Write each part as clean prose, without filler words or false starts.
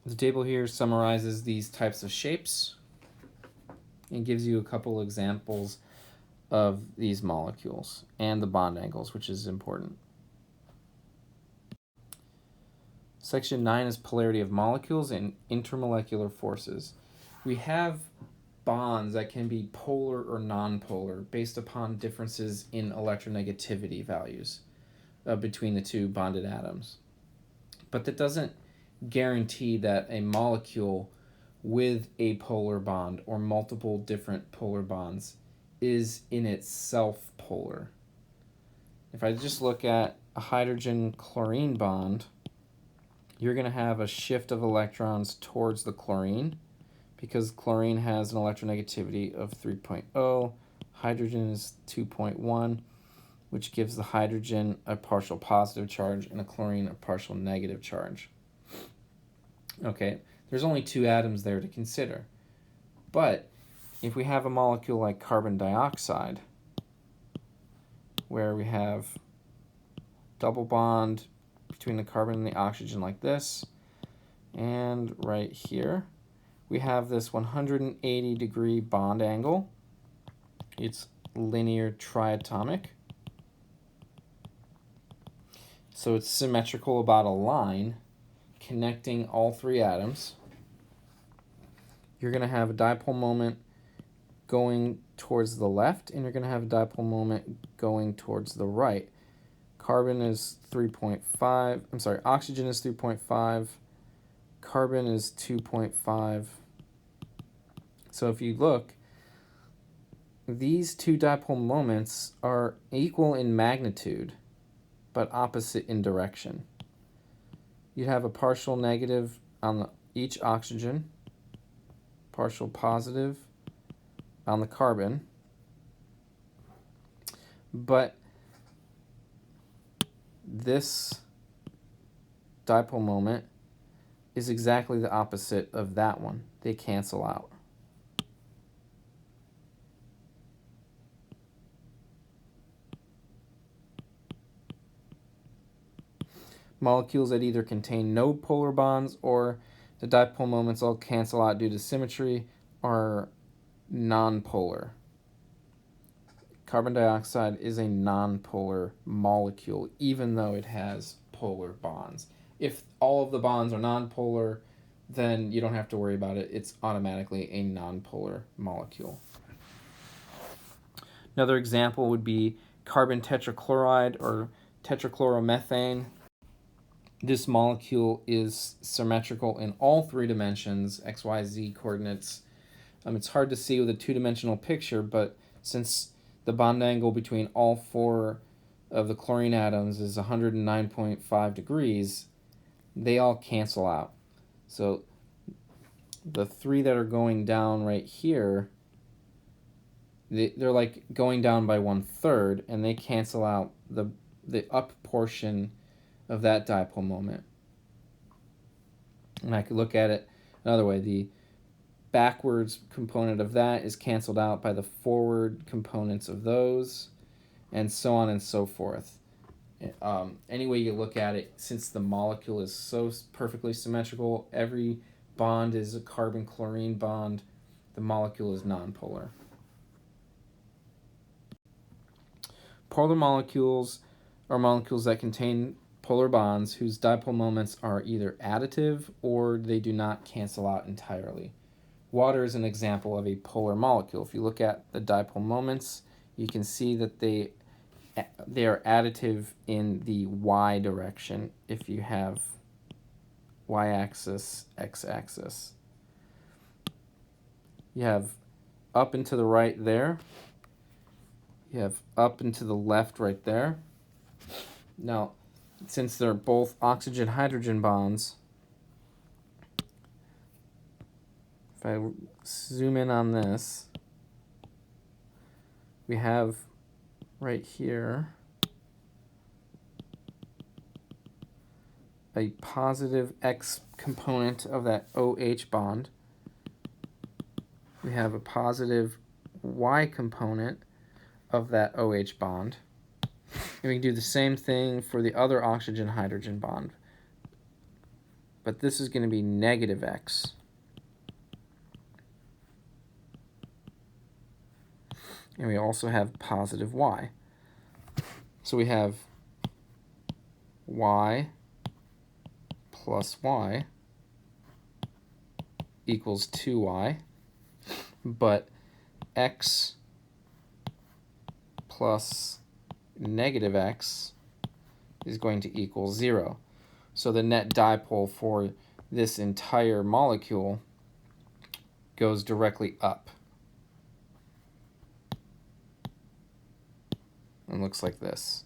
The table here summarizes these types of shapes and gives you a couple examples of these molecules and the bond angles, which is important. Section 9 is polarity of molecules and intermolecular forces. We have bonds that can be polar or nonpolar based upon differences in electronegativity values between the two bonded atoms. But that doesn't guarantee that a molecule with a polar bond or multiple different polar bonds is in itself polar. If I just look at a hydrogen-chlorine bond, you're going to have a shift of electrons towards the chlorine because chlorine has an electronegativity of 3.0, hydrogen is 2.1, which gives the hydrogen a partial positive charge and a chlorine a partial negative charge. Okay, there's only two atoms there to consider. But if we have a molecule like carbon dioxide, where we have double bond between the carbon and the oxygen like this, and right here, we have this 180-degree bond angle. It's linear triatomic. So it's symmetrical about a line connecting all three atoms. You're going to have a dipole moment going towards the left, and you're going to have a dipole moment going towards the right. Carbon is 3.5, I'm sorry, oxygen is 3.5, carbon is 2.5. So if you look, these two dipole moments are equal in magnitude, but opposite in direction. You'd have a partial negative on each oxygen, partial positive on the carbon, but this dipole moment is exactly the opposite of that one. They cancel out. Molecules that either contain no polar bonds or the dipole moments all cancel out due to symmetry are nonpolar. Carbon dioxide is a nonpolar molecule, even though it has polar bonds. If all of the bonds are nonpolar, then you don't have to worry about it. It's automatically a nonpolar molecule. Another example would be carbon tetrachloride or tetrachloromethane. This molecule is symmetrical in all three dimensions, x, y, z coordinates. It's hard to see with a two-dimensional picture, but since the bond angle between all four of the chlorine atoms is 109.5 degrees, they all cancel out. So the three that are going down right here, they're like going down by 1/3, and they cancel out the up portion of that dipole moment. And I could look at it another way. The backwards component of that is canceled out by the forward components of those, and so on and so forth. Any way you look at it, since the molecule is so perfectly symmetrical, every bond is a carbon-chlorine bond, the molecule is nonpolar. Polar molecules are molecules that contain polar bonds whose dipole moments are either additive or they do not cancel out entirely. Water is an example of a polar molecule. If you look at the dipole moments, you can see that they are additive in the y direction if you have y-axis, x-axis. You have up and to the right there. You have up and to the left right there. Now, since they're both oxygen-hydrogen bonds, if I zoom in on this, we have right here a positive X component of that OH bond. We have a positive Y component of that OH bond. And we can do the same thing for the other oxygen-hydrogen bond. but this is going to be negative x. And we also have positive y. So we have y plus y equals 2y, but x plus negative x is going to equal 0. So the net dipole for this entire molecule goes directly up and looks like this.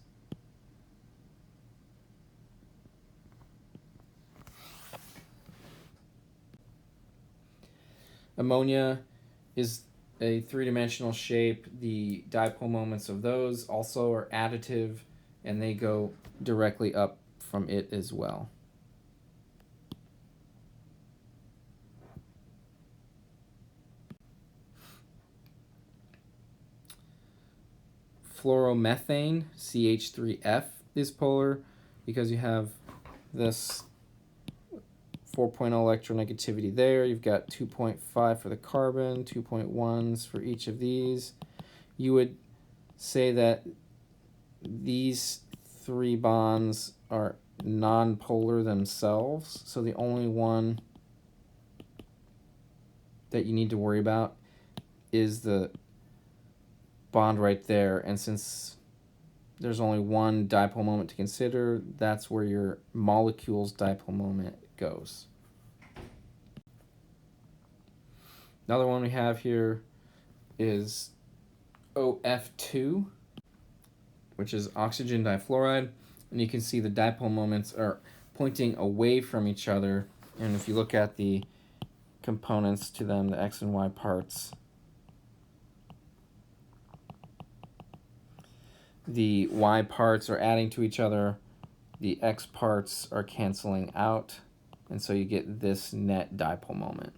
Ammonia is a three-dimensional shape. The dipole moments of those also are additive, and they go directly up from it as well. Fluoromethane, CH3F, is polar because you have this 4.0 electronegativity there. You've got 2.5 for the carbon, 2.1s for each of these. You would say that these three bonds are nonpolar themselves, so the only one that you need to worry about is the bond right there, and since there's only one dipole moment to consider, that's where your molecule's dipole moment goes. Another one we have here is OF2, which is oxygen difluoride, and you can see the dipole moments are pointing away from each other, and if you look at the components to them, the X and Y parts, the Y parts are adding to each other, the X parts are canceling out, and so you get this net dipole moment.